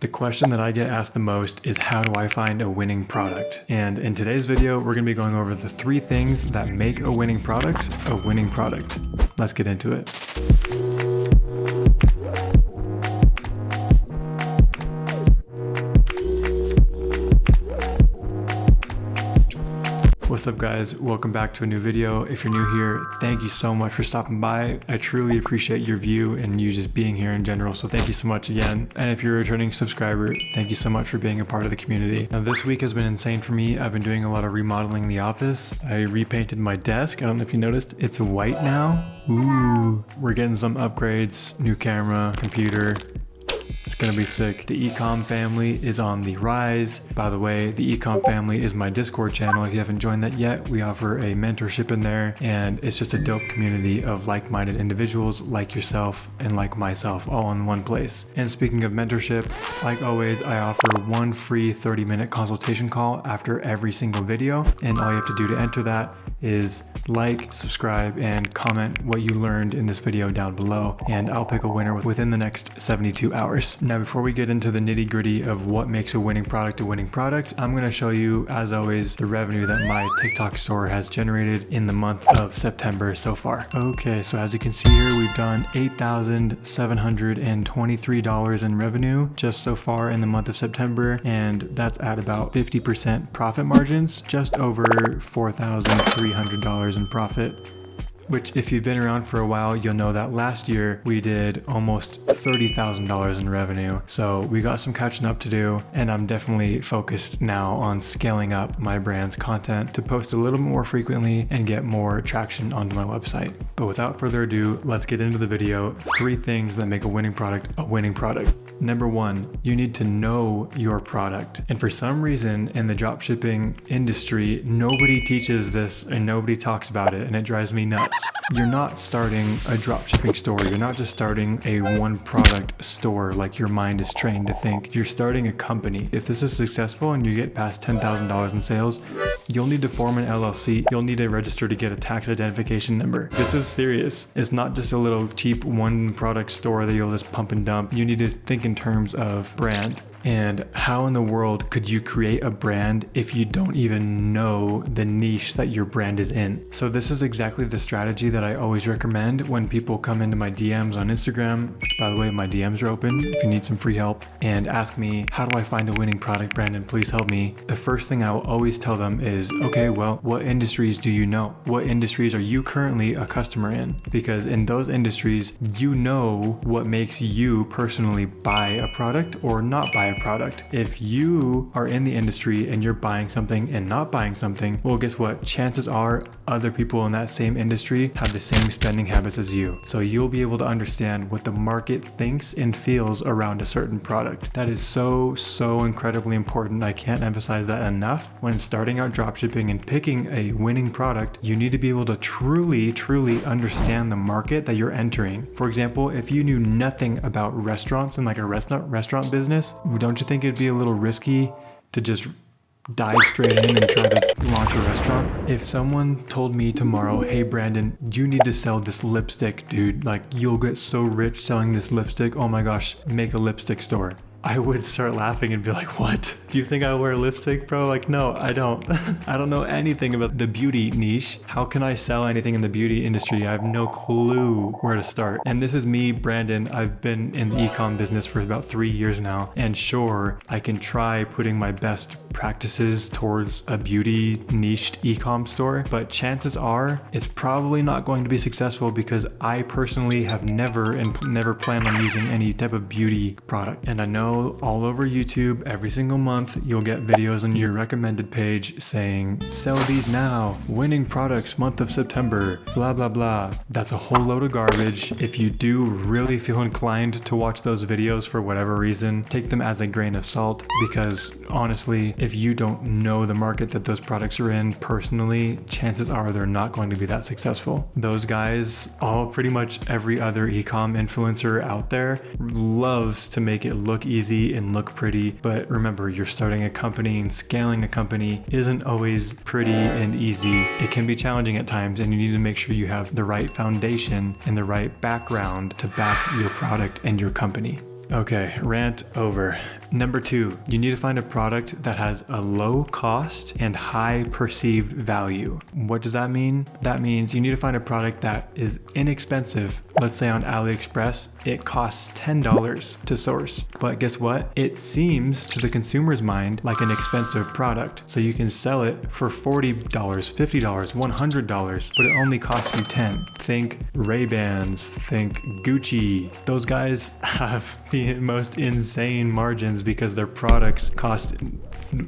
The question that I get asked the most is, how do I find a winning product? And in today's video, we're going to be going over the 3 things that make a winning product a winning product. Let's get into it. What's up guys, welcome back to a new video. If you're new here, thank you so much for stopping by. I truly appreciate your view and you just being here in general, so thank you so much again. And if you're a returning subscriber, thank you so much for being a part of the community. Now this week has been insane for me. I've been doing a lot of remodeling the office. I repainted my desk. I don't know if you noticed, it's white now. Ooh, we're getting some upgrades, new camera, computer. It's gonna be sick. The Ecom family is on the rise. By the way, the Ecom family is my Discord channel. If you haven't joined that yet, we offer a mentorship in there, and it's just a dope community of like-minded individuals like yourself and like myself, all in one place. And speaking of mentorship, like always, I offer one free 30-minute consultation call after every single video, and all you have to do to enter that is like, subscribe, and comment what you learned in this video down below, and I'll pick a winner within the next 72 hours. Now, before we get into the nitty-gritty of what makes a winning product, I'm going to show you, as always, the revenue that my TikTok store has generated in the month of September so far. Okay, so as you can see here, we've done $8,723 in revenue just so far in the month of September, and that's at about 50% profit margins, just over $4,300 in profit. Which, if you've been around for a while, you'll know that last year we did almost $30,000 in revenue. So we got some catching up to do, and I'm definitely focused now on scaling up my brand's content to post a little more frequently and get more traction onto my website. But without further ado, let's get into the video. 3 things that make a winning product a winning product. Number 1, you need to know your product. And for some reason in the dropshipping industry, nobody teaches this and nobody talks about it, and it drives me nuts. You're not starting a dropshipping store. You're not just starting a one product store like your mind is trained to think. You're starting a company. If this is successful and you get past $10,000 in sales, you'll need to form an LLC. You'll need to register to get a tax identification number. This is serious. It's not just a little cheap one product store that you'll just pump and dump. You need to think in terms of brand. And how in the world could you create a brand if you don't even know the niche that your brand is in? So this is exactly the strategy that I always recommend when people come into my DMs on Instagram, which, by the way, my DMs are open if you need some free help, and ask me, how do I find a winning product, Brandon? Please help me. The first thing I will always tell them is, okay, well, what industries do you know? What industries are you currently a customer in? Because in those industries, you know what makes you personally buy a product or not buy a product. If you are in the industry and you're buying something and not buying something, well, guess what? Chances are other people in that same industry have the same spending habits as you. So you'll be able to understand what the market thinks and feels around a certain product. That is so incredibly important. I can't emphasize that enough. When starting out dropshipping and picking a winning product, you need to be able to truly understand the market that you're entering. For example, if you knew nothing about restaurants and like a restaurant business, don't you think it'd be a little risky to just dive straight in and try to launch a restaurant? If someone told me tomorrow, hey Brandon, you need to sell this lipstick, dude, like you'll get so rich selling this lipstick, oh my gosh, make a lipstick store, I would start laughing and be like, what? Do you think I wear lipstick, bro? Like, no, I don't. I don't know anything about the beauty niche. How can I sell anything in the beauty industry? I have no clue where to start. And this is me, Brandon. I've been in the ecom business for about 3 years now. And sure, I can try putting my best practices towards a beauty niched ecom store, but chances are it's probably not going to be successful because I personally have never planned on using any type of beauty product. And I know all over YouTube, every single month, you'll get videos on your recommended page saying, sell these now, winning products month of September, blah, blah, blah. That's a whole load of garbage. If you do really feel inclined to watch those videos for whatever reason, take them as a grain of salt, because honestly, if you don't know the market that those products are in personally, chances are they're not going to be that successful. Those guys, pretty much every other ecom influencer out there loves to make it look easy and look pretty, but remember, you're starting a company, and scaling a company isn't always pretty and easy. It can be challenging at times, and you need to make sure you have the right foundation and the right background to back your product and your company. Okay, rant over. Number 2, you need to find a product that has a low cost and high perceived value. What does that mean? That means you need to find a product that is inexpensive. Let's say on AliExpress, it costs $10 to source. But guess what? It seems to the consumer's mind like an expensive product. So you can sell it for $40, $50, $100, but it only costs you $10. Think Ray-Bans, think Gucci. Those guys have the most insane margins because their products cost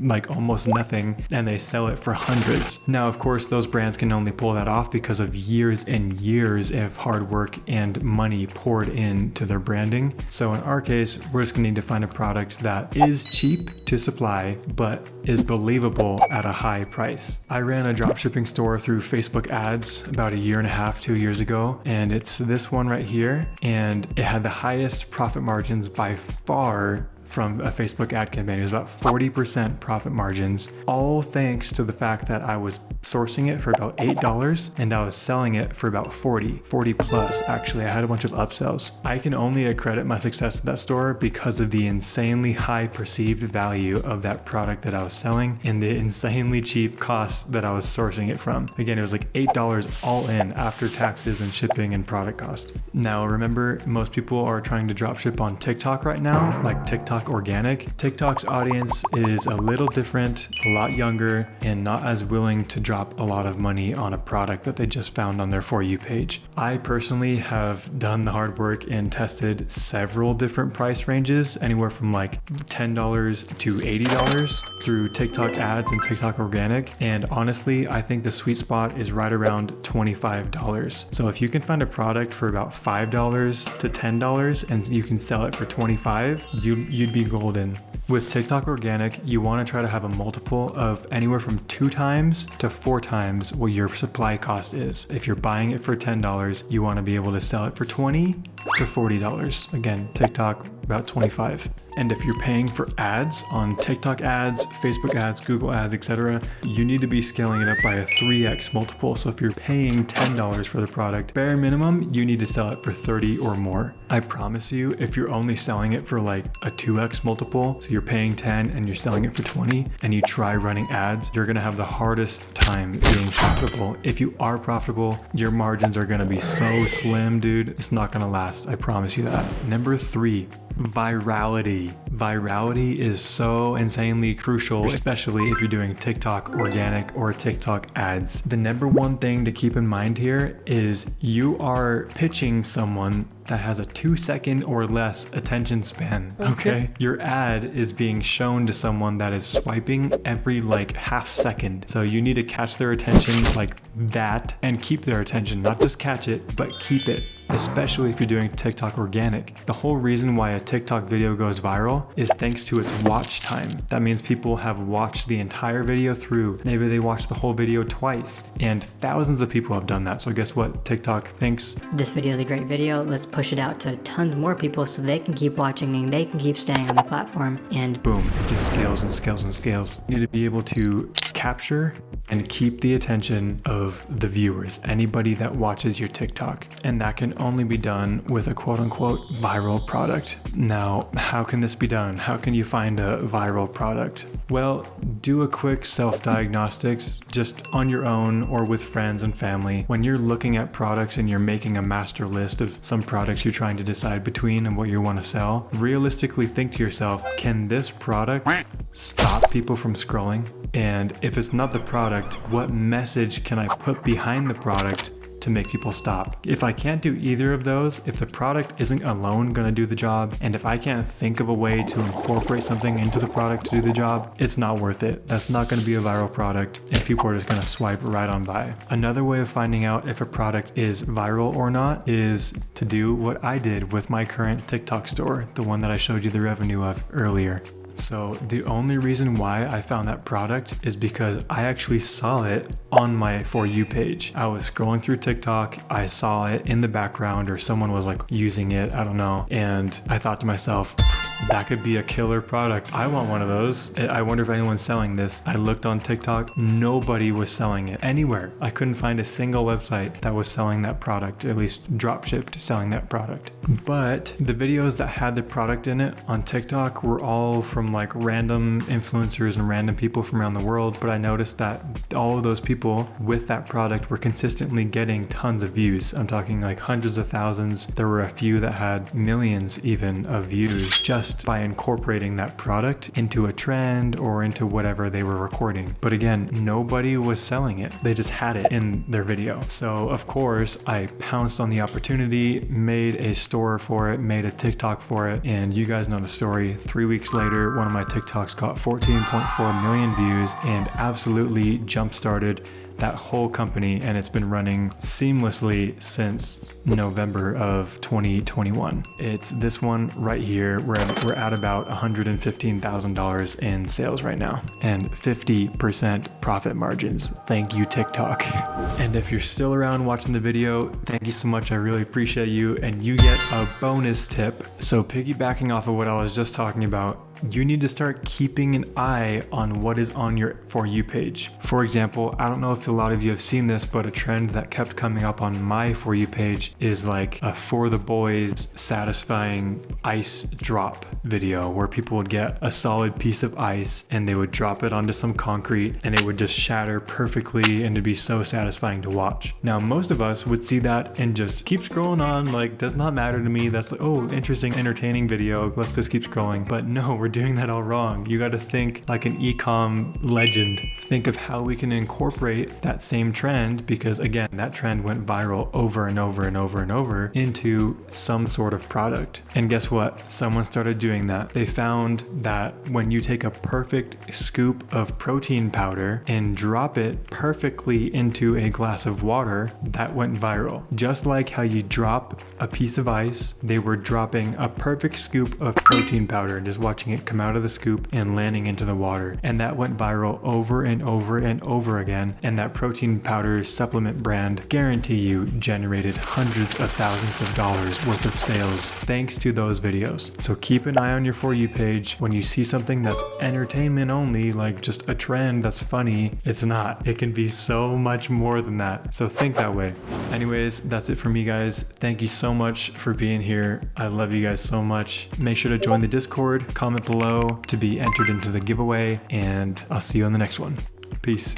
like almost nothing and they sell it for hundreds. Now, of course, those brands can only pull that off because of years and years of hard work and money poured into their branding. So in our case, we're just gonna need to find a product that is cheap to supply, but is believable at a high price. I ran a dropshipping store through Facebook ads about 1.5 to 2 years ago, and it's this one right here, and it had the highest profit margins by far from a Facebook ad campaign. It was about 40% profit margins, all thanks to the fact that I was sourcing it for about $8 and I was selling it for about 40 plus actually. I had a bunch of upsells. I can only accredit my success to that store because of the insanely high perceived value of that product that I was selling and the insanely cheap cost that I was sourcing it from. Again, it was like $8 all in after taxes and shipping and product cost. Now remember, most people are trying to dropship on TikTok right now, like TikTok organic. TikTok's audience is a little different, a lot younger, and not as willing to drop a lot of money on a product that they just found on their For You page. I personally have done the hard work and tested several different price ranges, anywhere from like $10 to $80 through TikTok ads and TikTok organic. And honestly, I think the sweet spot is right around $25. So if you can find a product for about $5 to $10 and you can sell it for $25, you'd be golden. With TikTok organic, you want to try to have a multiple of anywhere from 2 times to 4 times what your supply cost is. If you're buying it for $10, you want to be able to sell it for $20 to $40. Again, TikTok about $25. And if you're paying for ads on TikTok ads, Facebook ads, Google ads, etc., you need to be scaling it up by a 3x multiple. So if you're paying $10 for the product, bare minimum, you need to sell it for 30 or more. I promise you, if you're only selling it for like a 2x multiple, so you're paying 10 and you're selling it for 20, and you try running ads, you're gonna have the hardest time being profitable. If you are profitable, your margins are gonna be so slim, dude. It's not gonna last. I promise you that. Number 3, virality. Virality is so insanely crucial, especially if you're doing TikTok organic or TikTok ads. The number one thing to keep in mind here is you are pitching someone that has a 2-second or less attention span, okay? Your ad is being shown to someone that is swiping every like half second. So you need to catch their attention like that and keep their attention, not just catch it, but keep it. Especially if you're doing TikTok organic. The whole reason why a TikTok video goes viral is thanks to its watch time. That means people have watched the entire video through. Maybe they watched the whole video twice, and thousands of people have done that. So guess what? TikTok thinks, this video is a great video. Let's push it out to tons more people so they can keep watching and they can keep staying on the platform. And boom, it just scales and scales and scales. You need to be able to capture and keep the attention of the viewers, anybody that watches your TikTok. And that can only be done with a quote unquote viral product. Now, how can this be done? How can you find a viral product? Well, do a quick self-diagnostics just on your own or with friends and family. When you're looking at products and you're making a master list of some products you're trying to decide between and what you want to sell, realistically think to yourself, can this product stop people from scrolling? And if it's not the product, what message can I put behind the product to make people stop? If I can't do either of those, if the product isn't alone gonna do the job, and if I can't think of a way to incorporate something into the product to do the job, it's not worth it. That's not gonna be a viral product, and people are just gonna swipe right on by. Another way of finding out if a product is viral or not is to do what I did with my current TikTok store, the one that I showed you the revenue of earlier. So the only reason why I found that product is because I actually saw it on my For You page. I was scrolling through TikTok, I saw it in the background or someone was like using it, I don't know. And I thought to myself, That could be a killer product. I want one of those. I wonder if anyone's selling this. I looked on TikTok. Nobody was selling it anywhere. I couldn't find a single website that was selling that product, at least drop shipped selling that product. But the videos that had the product in it on TikTok were all from like random influencers and random people from around the world. But I noticed that all of those people with that product were consistently getting tons of views. I'm talking like hundreds of thousands. There were a few that had millions even of views just by incorporating that product into a trend or into whatever they were recording. But again, nobody was selling it. They just had it in their video. So of course I pounced on the opportunity, made a store for it, made a TikTok for it, and you guys know the story. 3 weeks later, one of my TikToks got 14.4 million views and absolutely jump-started that whole company, and it's been running seamlessly since November of 2021. It's this one right here. We're at about $115,000 in sales right now and 50% profit margins. Thank you, TikTok. And if you're still around watching the video, thank you so much. I really appreciate you, and you get a bonus tip. So piggybacking off of what I was just talking about, you need to start keeping an eye on what is on your For You page. For example, I don't know if a lot of you have seen this, but a trend that kept coming up on my For You page is like a For the Boys satisfying ice drop video where people would get a solid piece of ice and they would drop it onto some concrete and it would just shatter perfectly and it'd be so satisfying to watch. Now, most of us would see that and just keep scrolling on, like, does not matter to me. That's like, oh, interesting, entertaining video. Let's just keep scrolling. But no, we're doing that all wrong. You got to think like an e-com legend. Think of how we can incorporate that same trend, because again, that trend went viral over and over and over and over into some sort of product. And guess what? Someone started doing that. They found that when you take a perfect scoop of protein powder and drop it perfectly into a glass of water, that went viral. Just like how you drop a piece of ice, they were dropping a perfect scoop of protein powder and just watching it come out of the scoop and landing into the water. And that went viral over and over and over again. And that protein powder supplement brand, guarantee you, generated hundreds of thousands of dollars worth of sales thanks to those videos. So keep an eye on your For You page. When you see something that's entertainment only, like just a trend that's funny, it's not. It can be so much more than that. So think that way. Anyways, that's it for me, guys. Thank you so much for being here. I love you guys so much. Make sure to join the Discord, comment below to be entered into the giveaway, and I'll see you on the next one. Peace.